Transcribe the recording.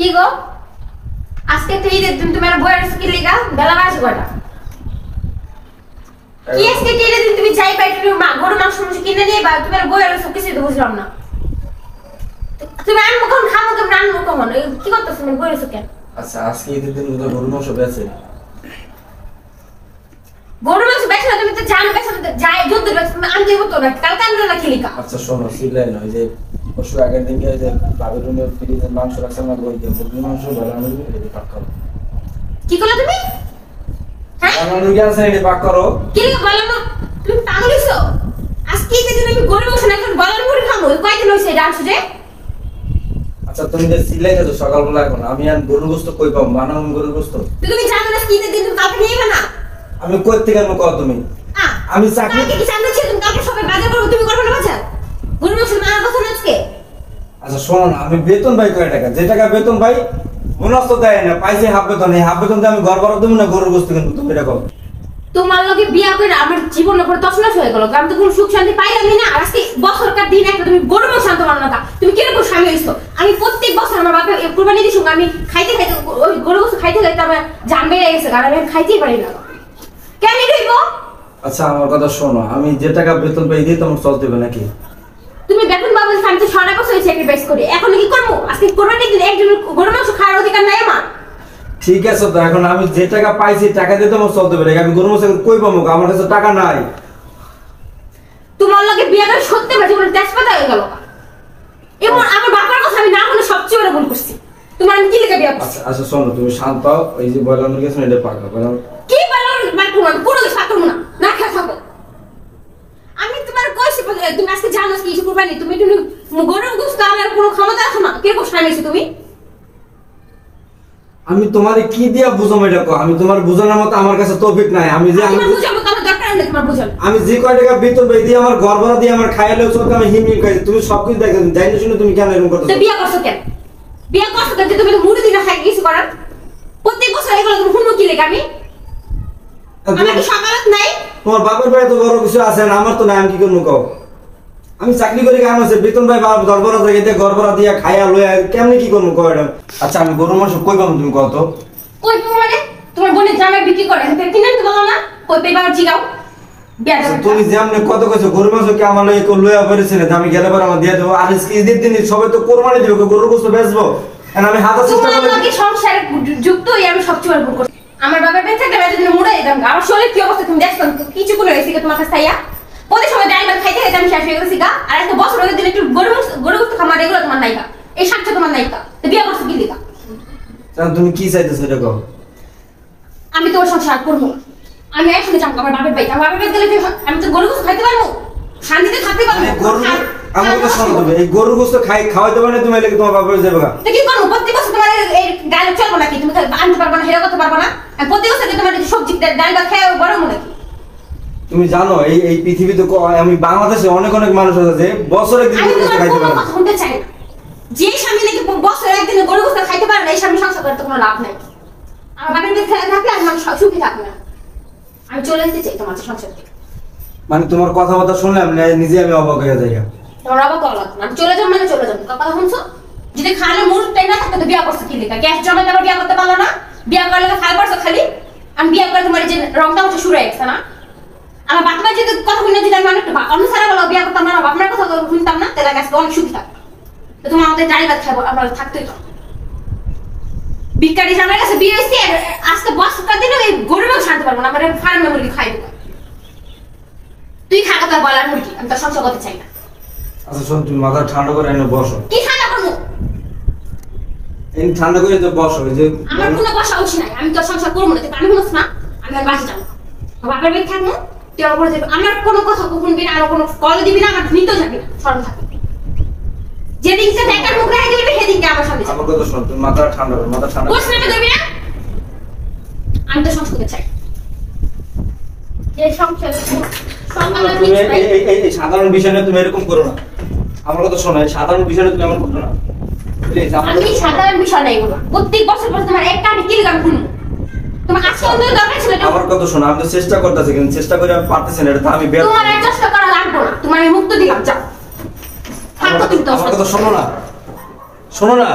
কি গো আজকে তো ঈদের দিন তোমার বইয়ের কি লেগা বেলা বাজে কয়টা কি আজকে কি ঈদের দিন তুমি যাই পাই তুমি গরু মাংস কিনে নিয়ে বা তোমার বইয়ের সব কিছু তো বুঝলাম না তুমি আনবো কোন খাবো কেমন আনবো কেমন কি করতেছ তুমি বইয়ের কেন আচ্ছা আজকে ঈদের দিন গরু মাংস বেচে গরু মাংস বেচে না তুমি তো জানো বেচে যাই দুধ বেচে তুমি আনতে হতো না কালকে আনলো না খিলিকা আচ্ছা শোনো সিলাই নয় যে পরশু আগের দিন যে বাবির রুমে ফ্রিজে মাংস রাখছেন না ওই দিয়ে মুরগি মাংস বানানো এটা পাক করো কি করলে তুমি হ্যাঁ বানানো কি আছে এটা পাক করো কি লিখে বলো তুমি পাগল হইছো আজকে ঈদের দিন আমি গরু মাংস না এখন বলার মুড়ি খাবো কয়দিন হইছে এটা আনছো যে আচ্ছা তুমি যে সিলাই তো সকালবেলা এখন আমি আর গরুর গোশত কই পাবো বানানো গরুর গোশত তুমি জানো না কি ঈদের দিন তুমি কালকে নিয়ে না আমি কই থেকে আনবো কও তুমি আমি চাকরি কালকে কি জানো ছিল তুমি কালকে সবাই বাজার করবে তুমি করবে না বাজার গরু মাংস মানার কথা না আজকে আচ্ছা শোনো না আমি বেতন পাই কয় টাকা যে টাকা বেতন পাই বোনাস তো দেয় না পাইছে হাফ বেতন এই হাফ বেতন দিয়ে আমি ঘর ভাড়া দেবো না গরুর গোশত কিনবো তুমি এটা কও তোমার লগে বিয়া করে আমার জীবনের উপর তছনছ হয়ে গেল আমি তো কোনো সুখ শান্তি পাইলামই না আর আজকে বছরকার দিন একটা তুমি গরু মাংস আনতে পারো না তুমি কিরকম স্বামী হইছো আমি প্রত্যেক বছর আমার বাপের কুরবানি দিছি আমি খাইতে খাইতে ওই গরু মাংস খাইতে খাইতে আমার জান বেড়ে গেছে আর আমি খাইতেই পারি না কেন হইব আচ্ছা আমার কথা শোনো আমি যে টাকা বেতন পাই দিয়ে তোমার চলতে হবে নাকি তুমি বেতন বাবু আমি তো 6 বছর স্যাক্রিফাইস করি এখন কি করব আজকে কুরবানি দিন একজন গরু মাংস খাওয়ার অধিকার নাই আমার ঠিক আছে তো এখন আমি যে টাকা পাইছি টাকা দিয়ে তোমার চলতে পারি আমি গরু মাংস কই পাবো আমার কাছে টাকা নাই তোমার লগে বিয়া করে সত্যি বাজে বলে তেজপাতা হয়ে গেল এবং আমার বাবার কথা আমি না বলে সবচেয়ে বড় ভুল করছি তোমার আমি কি লেগে বিয়া করছি আচ্ছা শোনো তুমি শান্ত হও এই যে বয়লার মুরগি আছে এটা পাকা বয়লার কি বলার মানে পুরো সাকর না না খেয়ে থাকো আমি তোমার কইছি তুমি আজকে জানো কি কিছু কুরবানি তুমি গরু গোশত আমার কোনো ক্ষমতা আছে না কে কোশ্চেন আইছো তুমি আমি তোমারে কি দিয়া বুঝাম এটা কো আমি তোমার বুঝানোর মতো আমার কাছে তৌফিক নাই আমি যে আমি বুঝাবো তোমার দরকার নেই তোমার বুঝানো আমি যে কয় টাকা বেতন পাই দিয়ে আমার ঘর ভাড়া দিয়ে আমার খাইলে চলতে আমি হিমহিম খাই তুমি সবকিছু দেখেন জানি না শুনে তুমি কেন এরকম করতেছো তো বিয়া করছো কেন বিয়া করছো কেন তুমি তো মুড়ি দিনা খাই কিছু করার প্রত্যেক বছর এগুলো তুমি হুনো কি লেগে আমি আমার কি সকালত নাই তোমার বাপের বাড়ি তো বড় কিছু আছে না আমার তো নাই আমি কি করবো কও আমি চাকরি করে কাম আছে বেতন পাই বাপ দরবার থেকে দিয়ে ঘর ভাড়া দিয়া খাইয়া লইয়া কেমনে কি করবো কও এটা আচ্ছা আমি গরু মাংস কই পাবো তুমি কও তো কই মানে তোমার বোনের জামাই বিক্রি করে কিনে তো বলো না কই পেবা জিগাও তুমি যেমন কত কইছো গরু মাংস কি আমার লইয়া লইয়া পড়েছিলে আমি গেলে পর আমার দিয়ে দেবো আর ঈদের দিন সবাই তো কোরবানি দিবে গরুর গোশত বেচবো আর আমি হাতে চেষ্টা করে তোমার সংসারে যুক্ত হই আমি সবচেয়ে বড় ভুল করছি আমার বাবার পেট থেকে বেঁচে দিন মুড়ে দিতাম আমার শরীর কি অবস্থা তুমি দেখছো কিছু কোনো হয়েছে তোমার কাছে তাইয়া ওদের সময় ডাইবার খাইতে খাইতে আমি শেষ হয়ে গেছি গা আর একটা বছর ওদের দিন একটু গরু গোশত খামার এগুলো তোমার নাইকা এই সাতটা তোমার নাইকা তো বিয়া করছো কি লিখা তুমি কি চাইতেছো এটা কও আমি তোর সংসার করবো আমি এখনো যাবো আমার বাপের বাড়ি আমার বাপের বাড়ি গেলে আমি তো গরু গোশত খাইতে পারবো শান্তিতে থাকতে পারবো গরু আমার কথা শোনো তুমি এই গরু গোশত খাওয়াইতে পারলে তুমি এলাকা তোমার বাপের যাবে গা তো কি করবো প্রত্যেক বছর তোমার এই ডায়লগ চলবো নাকি তুমি আনতে পারবো না হেরা করতে পারবো না আর প্রত্যেক বছর তোমার সবজি ডাল ভাত খেয়ে বড় মনে নাকি তুমি জানো এই পৃথিবীতে আমি বাংলাদেশে অনেক অনেক মানুষ আছে যে বছরে একদিন গরু গোশত খাইতে পারে না শুনতে চাই না যে স্বামী নাকি বছরে একদিন গরু গোশত খাইতে পারে না এই স্বামী সংসার করতে কোনো লাভ নাই আমার বাপের বাড়ি থাকলে আমি সুখী থাকবো না আমি চলে যেতে চাই তোমার সংসার থেকে মানে তোমার কথাবার্তা শুনলে আমি নিজে আমি অবাক হয়ে যাই তোমার অবাক হওয়া লাগবে আমি চলে যাবো মানে চলে যাবো কথা শুনছো যদি খালে মুহূর্তে না থাকতো বিয়া করছো কি লেখা গ্যাস জমা দেওয়ার বিয়া করতে পারলো না বিয়া করলে খাল পারছো খালি আমি বিয়া করে তোমার যে রংটা উঠে শুরু হয়ে গেছে না আমার বাপ মা যদি কথা শুনে যদি আমি অনেকটা অন্য সারা বলো বিয়া করতাম না বাপ মার কথা শুনতাম না তাহলে আজকে অনেক সুখী থাকতো তো তোমার আমাদের ডাড়ি ভাত খাবো আমরা থাকতোই তো বিকারি আমার কাছে বিয়ে হয়েছে আজকে বছরকার দিনে এই গরু মাংস আনতে পারবো না আমার ফার্মে মুরগি খাই দেবো তুই খাকা তোর বলার মুরগি আমি তোর সংসার করতে চাই না আচ্ছা শোন তুমি মাথা ঠান্ডা করে এনে বসো কি ঠান্ডা করবো এই ঠান্ডা করে তো বসো যে আমার কোনো বসা উঠি নাই আমি তোর সংসার করবো না আমি কোনো না আমি আর বাসে যাবো বাপের বাড়ি থাকবো তুই আমার উপরে যাবি আমার কোনো কথা শুনবি না আর কোনো কল দিবি না আমার নিতেও যাবি না স্মরণ থাকবে যেদিনকে দেখার মুখ রেখে দিবি সেদিনকে আমার সামনে আমার কথা শোন তুমি মাথা ঠান্ডা করো মাথা ঠান্ডা বস নামে দেবি না আমি তো সংসার করতে চাই এই সংসার এই সাধারণ বিষয় নিয়ে তুমি এরকম করো না আমার কথা শোনো এই সাধারণ বিষয় নিয়ে তুমি এমন করো না প্লিজ আমি সাধারণ বিষয় নাই এগুলো প্রত্যেক বছর বছর তোমার একটা আমি কি লাগাম শুনুন তোমার আজকে অন্তত দরকার ছিল আমার কথা শোনো আমি তো চেষ্টা করতেছি কিন্তু চেষ্টা করে আমি পারতেছি না এটা তো আমি ব্যর্থ তোমার আর চেষ্টা করা লাগবে না তোমার আমি মুক্ত দিলাম যাও থাকো তুমি তো আমার কথা শোনো না